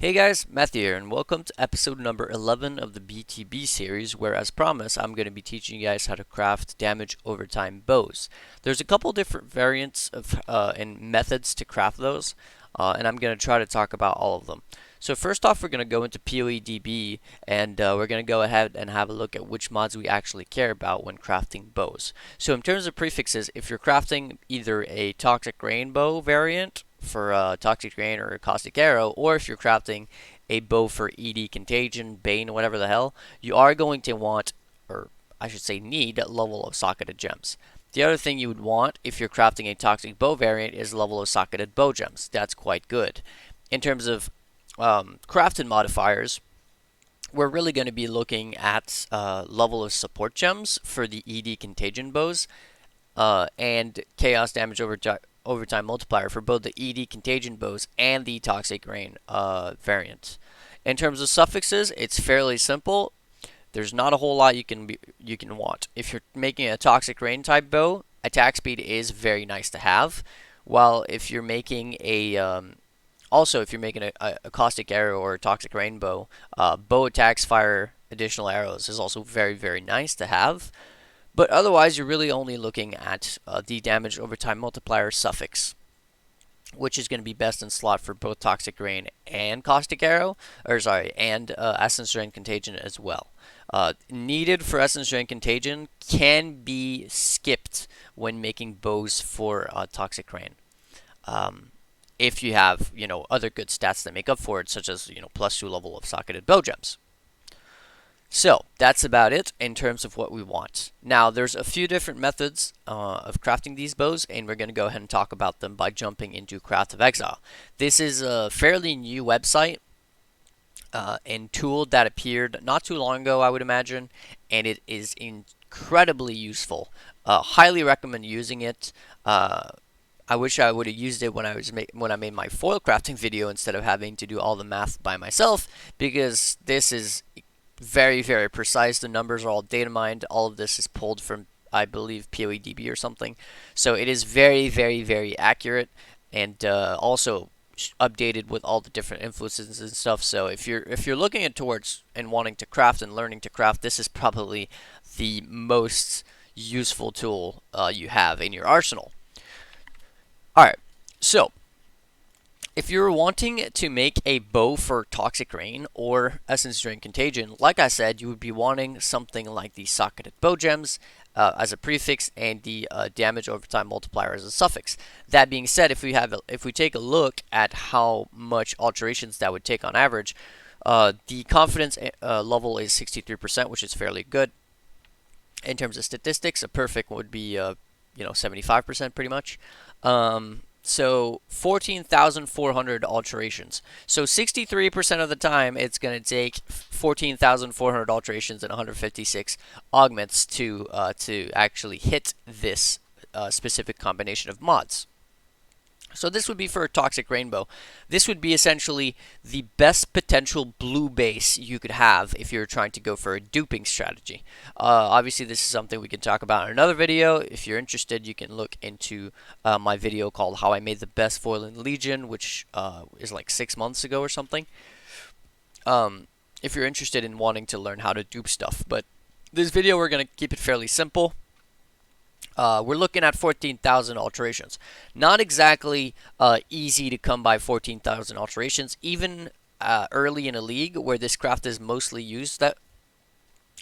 Hey guys, Matthew here, and welcome to episode number 11 of the BTB series, where as promised, I'm going to be teaching you guys how to craft damage over time bows. There's a couple different variants of and methods to craft those, and I'm going to try to talk about all of them. So first off, we're going to go into PoEDB, and we're going to go ahead and have a look at which mods we actually care about when crafting bows. So in terms of prefixes, if you're crafting either a Toxic Rainbow variant, for Toxic Rain or Caustic Arrow, or if you're crafting a bow for Eddy, Contagion, Bane, whatever the hell, you are going to want, or I should say need, a level of socketed gems. The other thing you would want if you're crafting a Toxic Bow variant is a level of socketed bow gems. That's quite good. In terms of crafted modifiers, we're really going to be looking at level of support gems for the Eddy Contagion bows and chaos damage overtime multiplier for both the Eddy Contagion bows and the Toxic Rain variant. In terms of suffixes, it's fairly simple. There's not a whole lot you can want. If you're making a Toxic Rain type bow, attack speed is very nice to have. While if you're making a if you're making a Caustic Arrow or a Toxic Rain bow, bow attacks fire additional arrows is also very nice to have. But otherwise, you're really only looking at the damage over time multiplier suffix, which is going to be best in slot for both Toxic Rain and Caustic Arrow, and Essence Drain Contagion as well. Needed for Essence Drain Contagion can be skipped when making bows for Toxic Rain. If you have, other good stats that make up for it, such as, +2 level of socketed bow gems. So that's about it in terms of what we want. Now there's a few different methods of crafting these bows, and we're going to go ahead and talk about them by jumping into Craft of Exile. This is a fairly new website and tool that appeared not too long ago, I would imagine, and it is incredibly useful. Highly recommend using it. I wish I would have used it when I made my foil crafting video instead of having to do all the math by myself, because this is very precise. The numbers are all data mined. All of this is pulled from, I believe, PoEDB or something. So it is very accurate, and also updated with all the different influences and stuff. So if you're looking towards and wanting to craft and learning to craft, this is probably the most useful tool you have in your arsenal. Alright, so if you're wanting to make a bow for Toxic Rain or Essence Drain Contagion, like I said, you would be wanting something like the socketed bow gems as a prefix and the damage over time multiplier as a suffix. That being said, if we take a look at how much alterations that would take on average, the confidence level is 63%, which is fairly good. In terms of statistics, a perfect would be 75% pretty much. So 14,400 alterations. So 63% of the time, it's going to take 14,400 alterations and 156 augments to actually hit this specific combination of mods. So this would be for a Toxic Rainbow. This would be essentially the best potential blue base you could have if you're trying to go for a duping strategy. Obviously, this is something we can talk about in another video. If you're interested, you can look into my video called How I Made the Best Foil in Legion, which is like 6 months ago or something. If you're interested in wanting to learn how to dupe stuff. But this video, we're going to keep it fairly simple. We're looking at 14,000 alterations. Not exactly easy to come by 14,000 alterations, even early in a league where this craft is mostly used in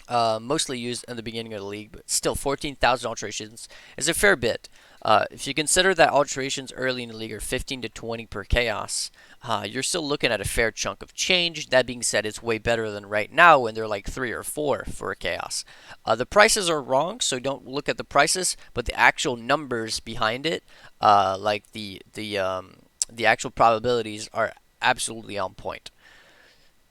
the beginning of the league, but still 14,000 alterations is a fair bit. If you consider that alterations early in the league are 15 to 20 per chaos, you're still looking at a fair chunk of change. That being said, it's way better than right now when they're like 3 or 4 for a chaos. The prices are wrong, so don't look at the prices, but the actual numbers behind it, like the actual probabilities, are absolutely on point.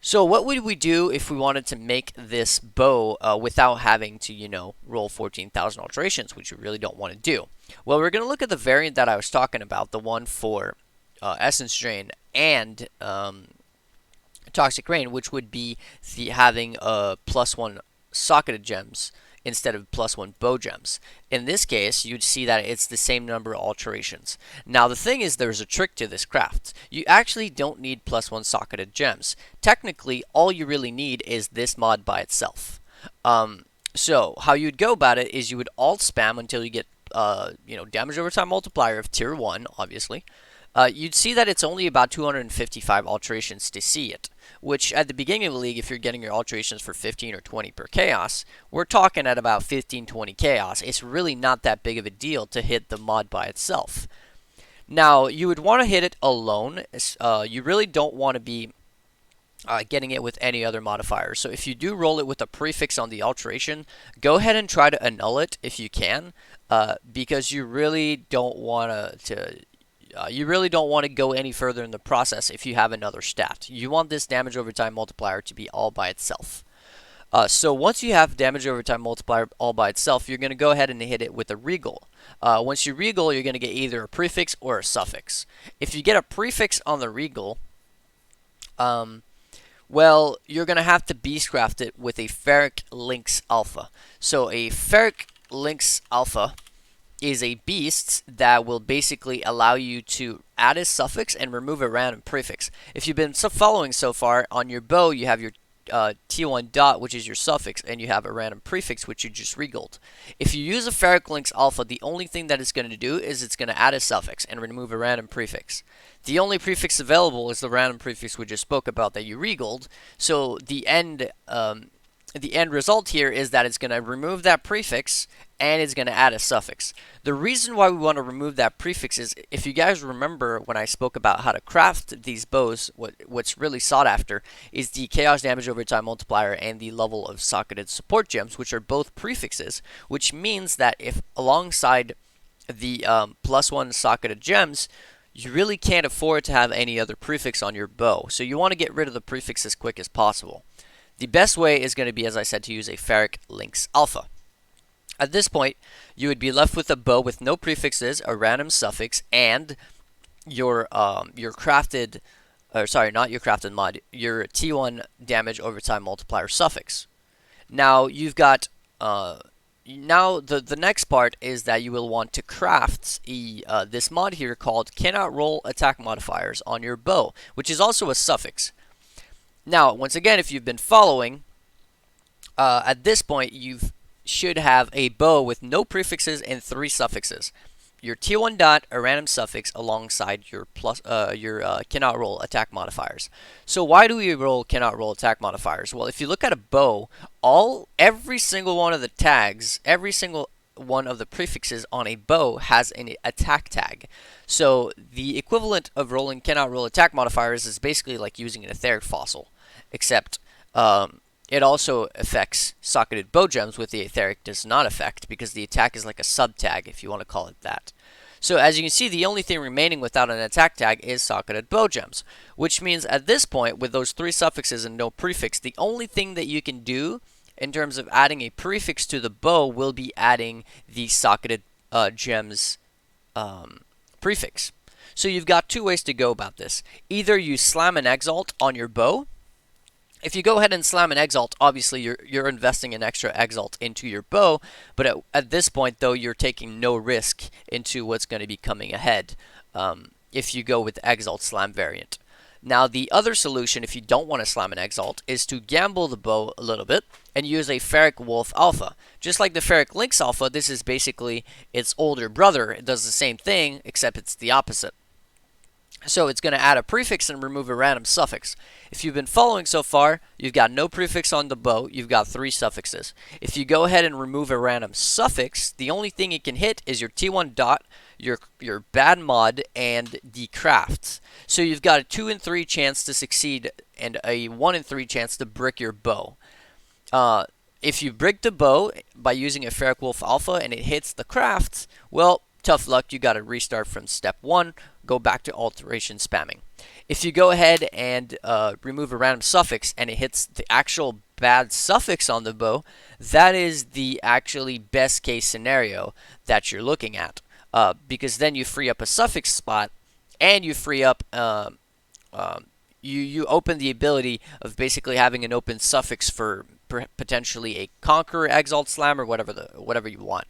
So what would we do if we wanted to make this bow without having to, roll 14,000 alterations, which we really don't want to do? Well, we're going to look at the variant that I was talking about, the one for Essence Drain and Toxic Rain, which would be having +1 socketed gems instead of +1 bow gems. In this case, you'd see that it's the same number of alterations. Now the thing is, there's a trick to this craft. You actually don't need +1 socketed gems. Technically, all you really need is this mod by itself. So how you'd go about it is you would alt spam until you get damage over time multiplier of tier 1, obviously. You'd see that it's only about 255 alterations to see it, which at the beginning of the league, if you're getting your alterations for 15 or 20 per chaos, we're talking at about 15-20 chaos. It's really not that big of a deal to hit the mod by itself. Now, you would want to hit it alone. You really don't want to be getting it with any other modifier. So if you do roll it with a prefix on the alteration, go ahead and try to annul it if you can, because you really don't want to go any further in the process if you have another stat. You want this damage over time multiplier to be all by itself. So once you have damage over time multiplier all by itself, you're going to go ahead and hit it with a regal. Once you regal, you're going to get either a prefix or a suffix. If you get a prefix on the regal, well, you're going to have to beastcraft it with a ferric lynx alpha. So a ferric lynx alpha is a beast that will basically allow you to add a suffix and remove a random prefix. If you've been following so far, on your bow you have your T1 dot, which is your suffix, and you have a random prefix, which you just regaled. If you use a ferric lynx alpha, the only thing that it's going to do is it's going to add a suffix and remove a random prefix. The only prefix available is the random prefix we just spoke about that you regaled. So the end result here is that it's going to remove that prefix and it's going to add a suffix. The reason why we want to remove that prefix is, if you guys remember when I spoke about how to craft these bows, what's really sought after is the chaos damage over time multiplier and the level of socketed support gems, which are both prefixes, which means that if alongside the +1 socketed gems, you really can't afford to have any other prefix on your bow. So you want to get rid of the prefix as quick as possible. The best way is going to be, as I said, to use a ferric lynx alpha. At this point, you would be left with a bow with no prefixes, a random suffix, and your crafted, or sorry, not your crafted mod, your T1 damage over time multiplier suffix. Now you've got now the next part is that you will want to craft this mod here called cannot roll attack modifiers on your bow, which is also a suffix. Now, once again, if you've been following, at this point you should have a bow with no prefixes and 3 suffixes. Your T1 dot, a random suffix, alongside your cannot roll attack modifiers. So why do we roll cannot roll attack modifiers? Well, if you look at a bow, every single one of the tags, every single one of the prefixes on a bow has an attack tag. So the equivalent of rolling cannot roll attack modifiers is basically like using an etheric fossil, except it also affects socketed bow gems, with the etheric does not affect, because the attack is like a sub tag, if you want to call it that. So as you can see, the only thing remaining without an attack tag is socketed bow gems, which means at this point, with those 3 suffixes and no prefix, the only thing that you can do in terms of adding a prefix to the bow will be adding the socketed gems prefix. So you've got 2 ways to go about this. Either you slam an exalt on your bow. If you go ahead and slam an exalt, obviously you're investing an extra exalt into your bow, but at this point though, you're taking no risk into what's going to be coming ahead if you go with the exalt slam variant. Now the other solution, if you don't want to slam an exalt, is to gamble the bow a little bit and use a ferric wolf alpha. Just like the ferric lynx alpha, this is basically its older brother. It does the same thing, except it's the opposite. So it's going to add a prefix and remove a random suffix. If you've been following so far, you've got no prefix on the bow, you've got 3 suffixes. If you go ahead and remove a random suffix, the only thing it can hit is your T1 dot, your bad mod, and the crafts. So you've got a 2 in 3 chance to succeed and a 1 in 3 chance to brick your bow. If you brick the bow by using a ferric wolf alpha and it hits the crafts, well, tough luck, you got to restart from step 1, go back to alteration spamming. If you go ahead and remove a random suffix and it hits the actual bad suffix on the bow, that is the actually best case scenario that you're looking at, because then you free up a suffix spot and you free up you open the ability of basically having an open suffix for potentially a Conqueror, Exiled Slam, or whatever you want.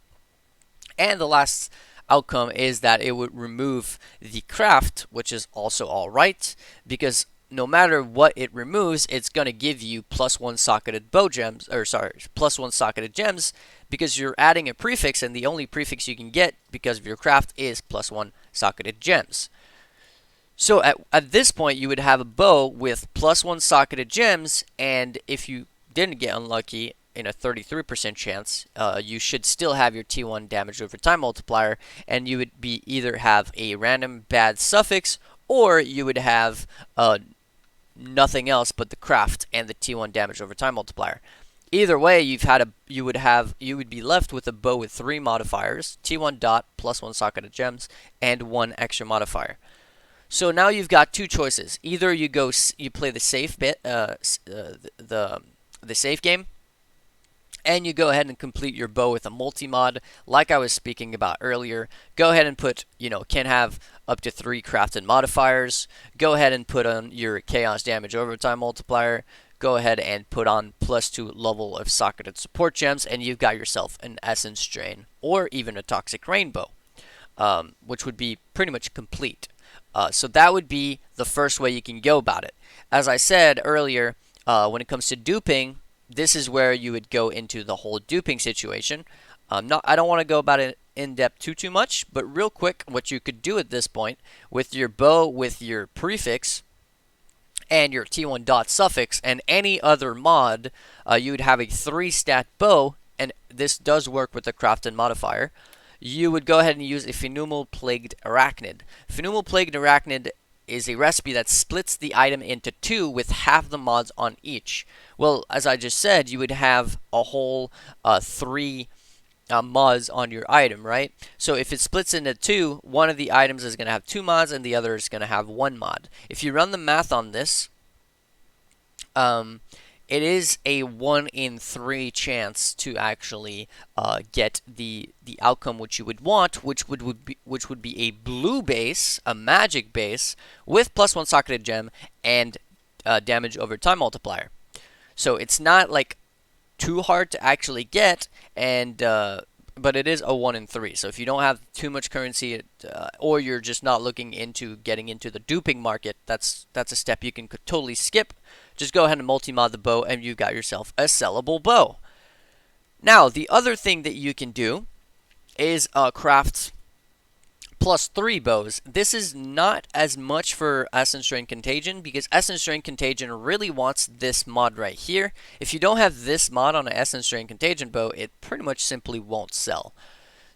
And the last outcome is that it would remove the craft, which is also alright, because no matter what it removes, it's going to give you +1 socketed bow gems, or sorry, +1 socketed gems, because you're adding a prefix, and the only prefix you can get because of your craft is +1 socketed gems. So at this point, you would have a bow with +1 socketed gems, and if you didn't get unlucky in a 33% chance, you should still have your T1 damage over time multiplier, and you would be either have a random bad suffix, or you would have nothing else but the craft and the T1 damage over time multiplier. Either way, you would be left with a bow with 3 modifiers: T1 dot, +1 socketed gems, and 1 extra modifier. So now you've got two choices. Either you play the safe bit, the safe game, and you go ahead and complete your bow with a multi-mod, like I was speaking about earlier. Go ahead and put, can have up to 3 crafted modifiers. Go ahead and put on your chaos damage overtime multiplier. Go ahead and put on +2 level of socketed support gems, and you've got yourself an Essence Drain, or even a Toxic Rainbow, which would be pretty much complete. So that would be the first way you can go about it. As I said earlier, when it comes to duping, this is where you would go into the whole duping situation. I don't want to go about it in depth too much, but real quick, what you could do at this point with your bow, with your prefix, and your T1 dot suffix, and any other mod, you would have a 3-stat bow, and this does work with the crafted modifier. You would go ahead and use a Phenomenal Plagued Arachnid. Phenomenal Plagued Arachnid is a recipe that splits the item into 2 with half the mods on each. Well, as I just said, you would have a whole 3 mods on your item, right? So if it splits into 2, one of the items is going to have 2 mods and the other is going to have 1 mod. If you run the math on this, it is a 1 in 3 chance to actually get the outcome which you would want, which would be a blue base, a magic base with +1 socketed gem and damage over time multiplier. So it's not like too hard to actually get, and but it is a 1 in 3. So if you don't have too much currency, or you're just not looking into getting into the duping market, that's a step you can totally skip. Just go ahead and multi-mod the bow, and you've got yourself a sellable bow. Now, the other thing that you can do is craft +3 bows. This is not as much for Essence Drain Contagion, because Essence Drain Contagion really wants this mod right here. If you don't have this mod on an Essence Drain Contagion bow, it pretty much simply won't sell.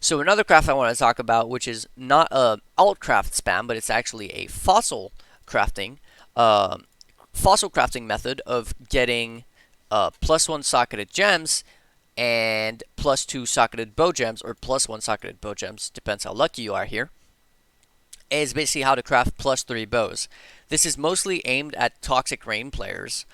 So another craft I want to talk about, which is not a alt craft spam, but it's actually a fossil crafting method of getting +1 socketed gems and +2 socketed bow gems, or +1 socketed bow gems, depends how lucky you are here, is basically how to craft +3 bows. This is mostly aimed at Toxic Rain players.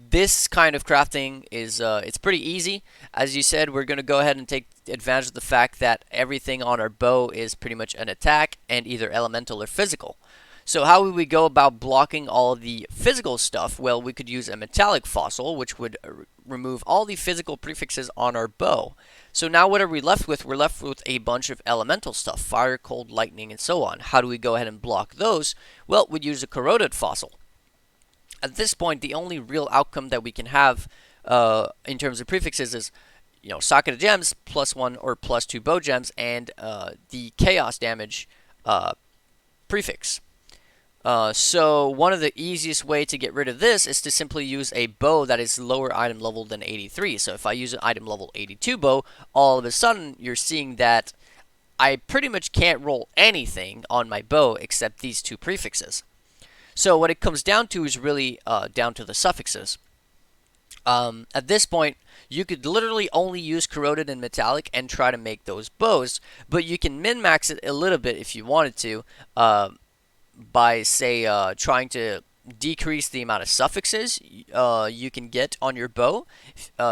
This kind of crafting is it's pretty easy. As you said, we're going to go ahead and take advantage of the fact that everything on our bow is pretty much an attack and either elemental or physical. So how would we go about blocking all of the physical stuff? Well, we could use a metallic fossil, which would remove all the physical prefixes on our bow. So now what are we left with? We're left with a bunch of elemental stuff: fire, cold, lightning, and so on. How do we go ahead and block those? Well, we'd use a corroded fossil. At this point, the only real outcome that we can have in terms of prefixes is, socketed gems, +1 or +2 bow gems, and the chaos damage prefix. So one of the easiest way to get rid of this is to simply use a bow that is lower item level than 83. So if I use an item level 82 bow, all of a sudden you're seeing that I pretty much can't roll anything on my bow except these 2 prefixes. So what it comes down to is really down to the suffixes. At this point, you could literally only use corroded and metallic and try to make those bows, but you can min-max it a little bit if you wanted to, by, say, trying to decrease the amount of suffixes you can get on your bow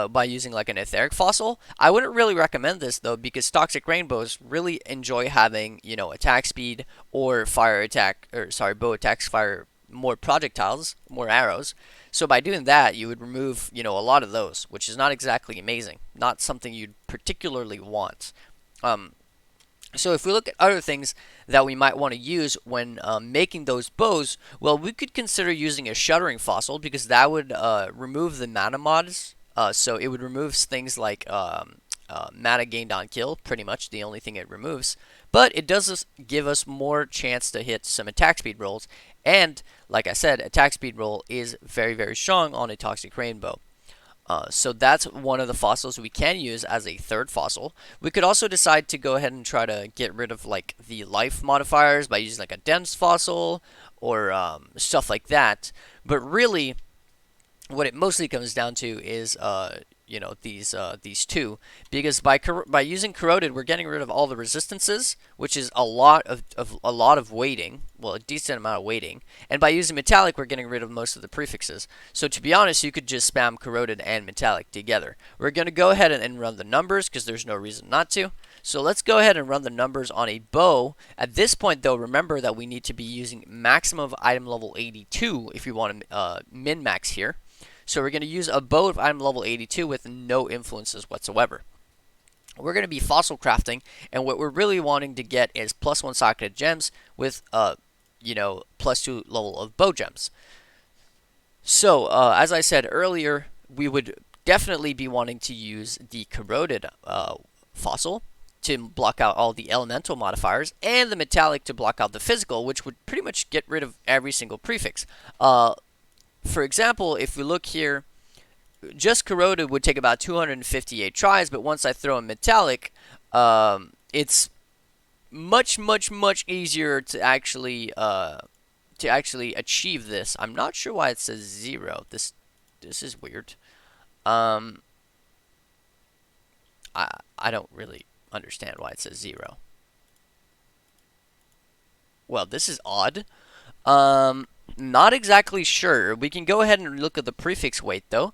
by using like an etheric fossil. I wouldn't really recommend this though, because Toxic Rainbows really enjoy having, attack speed or bow attacks fire more projectiles, more arrows. So by doing that, you would remove, a lot of those, which is not exactly amazing, not something you'd particularly want. So if we look at other things that we might want to use when making those bows, well, we could consider using a shuddering fossil, because that would remove the mana mods. So it would remove things like mana gained on kill, pretty much the only thing it removes. But it does give us more chance to hit some attack speed rolls. And like I said, attack speed roll is very, very strong on a Toxic Rainbow. So that's one of the fossils we can use as a third fossil. We could also decide to go ahead and try to get rid of like the life modifiers by using like a dense fossil or stuff like that. But really, what it mostly comes down to is these two, because by using corroded, we're getting rid of all the resistances, which is a lot of weighting, well, a decent amount of weighting, and by using metallic, we're getting rid of most of the prefixes. So to be honest, you could just spam corroded and metallic together. We're going to go ahead and run the numbers, because there's no reason not to. So let's go ahead and run the numbers on a bow. At this point, though, remember that we need to be using maximum of item level 82 if we want to min-max here. So we're going to use a bow of item level 82 with no influences whatsoever. We're going to be fossil crafting, and what we're really wanting to get is +1 socketed gems with +2 level of bow gems. So as I said earlier, we would definitely be wanting to use the corroded fossil to block out all the elemental modifiers, and the metallic to block out the physical, which would pretty much get rid of every single prefix. For example, if we look here, just corroded would take about 258 tries, but once I throw in metallic, it's much easier to actually achieve this. I'm not sure why it says 0. This is weird. I don't really understand why it says 0. Well, this is odd. Not exactly sure. We can go ahead and look at the prefix weight, though,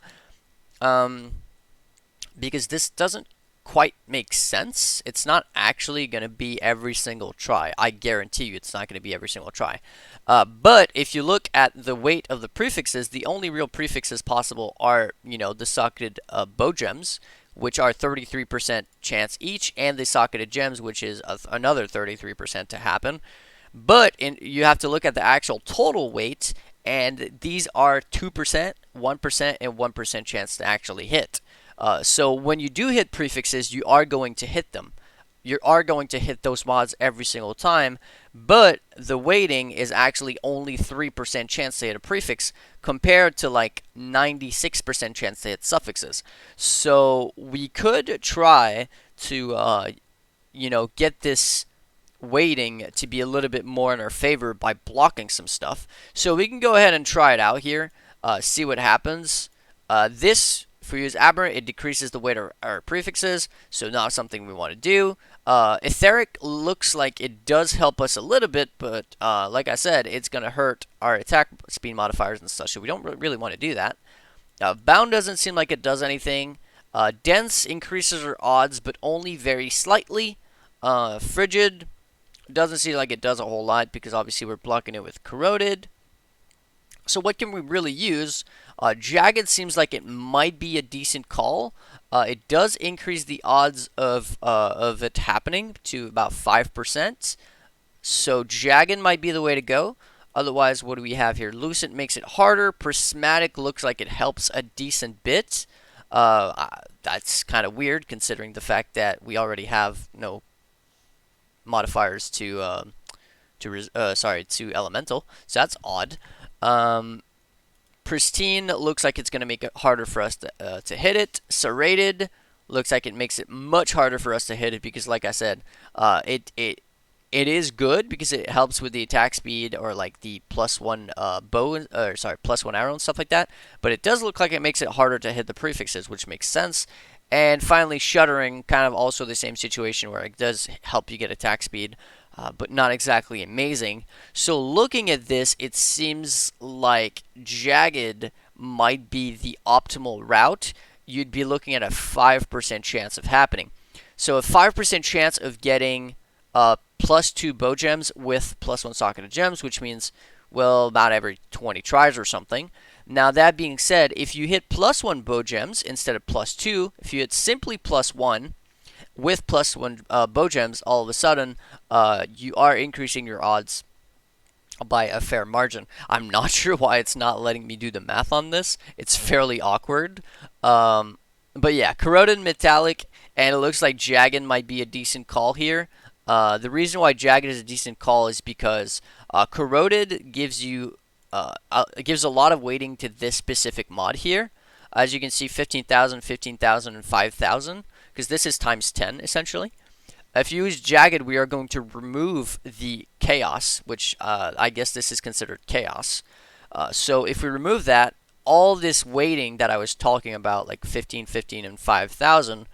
because this doesn't quite make sense. It's not actually going to be every single try. I guarantee you it's not going to be every single try. But if you look at the weight of the prefixes, the only real prefixes possible are, the socketed bow gems, which are 33% chance each, and the socketed gems, which is another 33% to happen. But you have to look at the actual total weight, and these are 2%, 1%, and 1% chance to actually hit. So when you do hit prefixes, you are going to hit them. You are going to hit those mods every single time, but the weighting is actually only 3% chance to hit a prefix compared to like 96% chance to hit suffixes. So we could try to, get this weighting to be a little bit more in our favor by blocking some stuff. So we can go ahead and try it out here, see what happens. If we use aberrant, it decreases the weight of our prefixes, so not something we want to do. Etheric looks like it does help us a little bit, but like I said, it's going to hurt our attack speed modifiers and such, so we don't really want to do that. Bound doesn't seem like it does anything. Dense increases our odds, but only very slightly. Frigid doesn't seem like it does a whole lot, because obviously we're blocking it with corroded. So what can we really use? Jagged seems like it might be a decent call. It does increase the odds of it happening to about 5%. So Jagged might be the way to go. Otherwise, what do we have here? Lucent makes it harder. Prismatic looks like it helps a decent bit. That's kind of weird, considering the fact that we already have no modifiers to elemental. So that's odd. Pristine looks like it's going to make it harder for us to hit it. Serrated looks like it makes it much harder for us to hit it, because like I said, it is good because it helps with the attack speed, or like the +1 +1 arrow and stuff like that. But it does look like it makes it harder to hit the prefixes, which makes sense. And finally, Shuddering, kind of also the same situation, where it does help you get attack speed, but not exactly amazing. So looking at this, it seems like Jagged might be the optimal route. You'd be looking at a 5% chance of happening. So a 5% chance of getting +2 bow gems with +1 socketed gems, which means well, about every 20 tries or something. Now, that being said, if you hit +1 bow gems instead of +2, if you hit simply +1 with +1 bow gems, all of a sudden, you are increasing your odds by a fair margin. I'm not sure why it's not letting me do the math on this. It's fairly awkward. But yeah, corroded metallic, and it looks like jagged might be a decent call here. The reason why jagged is a decent call is because corroded gives you it gives a lot of weighting to this specific mod here. As you can see, 15,000, 15,000, and 5,000, because this is times 10 essentially. If you use jagged, we are going to remove the chaos, which I guess this is considered chaos. So if we remove that, all this weighting that I was talking about, like 15, 15, and 5,000,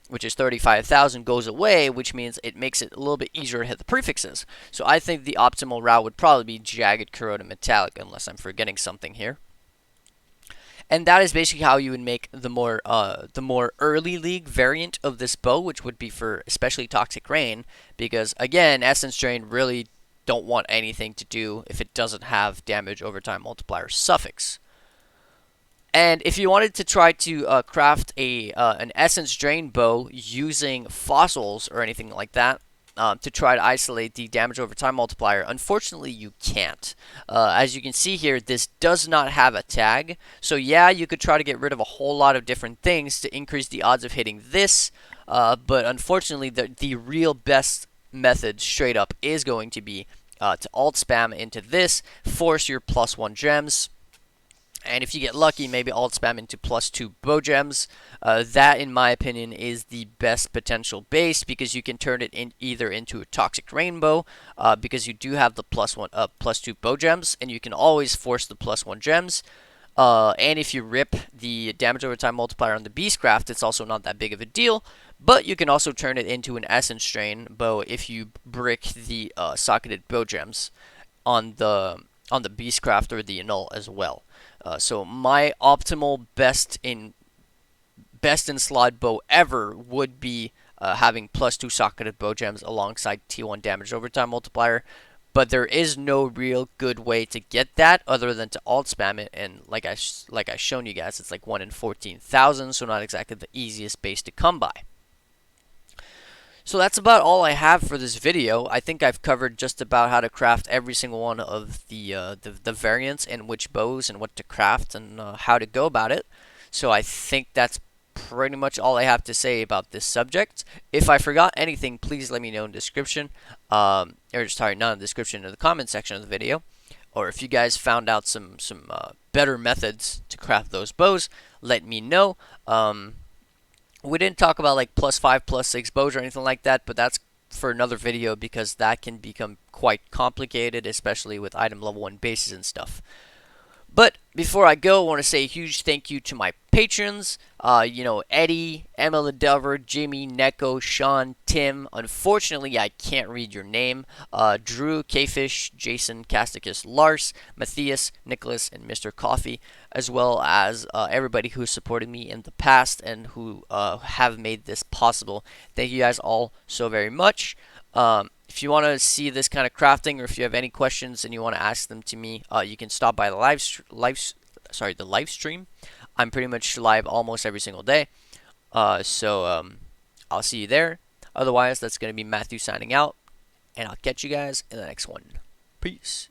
which is 35,000, goes away, which means it makes it a little bit easier to hit the prefixes. So I think the optimal route would probably be jagged, corroded, metallic, unless I'm forgetting something here. And that is basically how you would make the more early league variant of this bow, which would be for especially Toxic Rain, because again, Essence Drain really don't want anything to do if it doesn't have damage over time multiplier suffix. And if you wanted to try to craft an Essence Drain bow using fossils or anything like that, to try to isolate the damage over time multiplier, unfortunately you can't. As you can see here, this does not have a tag. So yeah, you could try to get rid of a whole lot of different things to increase the odds of hitting this, but unfortunately the real best method straight up is going to be to alt spam into this, force your +1 gems. And if you get lucky, maybe alt spam into +2 bow gems. That, in my opinion, is the best potential base, because you can turn it either into a Toxic Rainbow, because you do have the +2 bow gems, and you can always force the +1 gems. And if you rip the damage over time multiplier on the Beastcraft, it's also not that big of a deal. But you can also turn it into an Essence Drain bow if you brick the socketed bow gems on the Beastcraft or the Annul as well. So my optimal best in slot bow ever would be having +2 socketed bow gems alongside T1 damage over time multiplier. But there is no real good way to get that other than to alt spam it, and like I shown you guys, it's like 1 in 14,000, so not exactly the easiest base to come by. So that's about all I have for this video. I think I've covered just about how to craft every single one of the variants and which bows and what to craft and how to go about it. So I think that's pretty much all I have to say about this subject. If I forgot anything, please let me know in the description. Or sorry, not in the description, in the comment section of the video. Or if you guys found out some better methods to craft those bows, let me know. We didn't talk about like +5, +6 bows or anything like that, but that's for another video, because that can become quite complicated, especially with item level 1 bases and stuff. But before I go, I want to say a huge thank you to my patrons. Eddy, Emil, Jimmy, Neko, Sean, Tim. Unfortunately, I can't read your name. Drew, KFish, Jason, Casticus, Lars, Mathis, Nicolas, and MrCoffee, as well as everybody who supported me in the past and who have made this possible. Thank you guys all so very much. If you want to see this kind of crafting, or if you have any questions and you want to ask them to me, you can stop by the live stream. I'm pretty much live almost every single day. So I'll see you there. Otherwise, that's going to be Matthew signing out, and I'll catch you guys in the next one. Peace.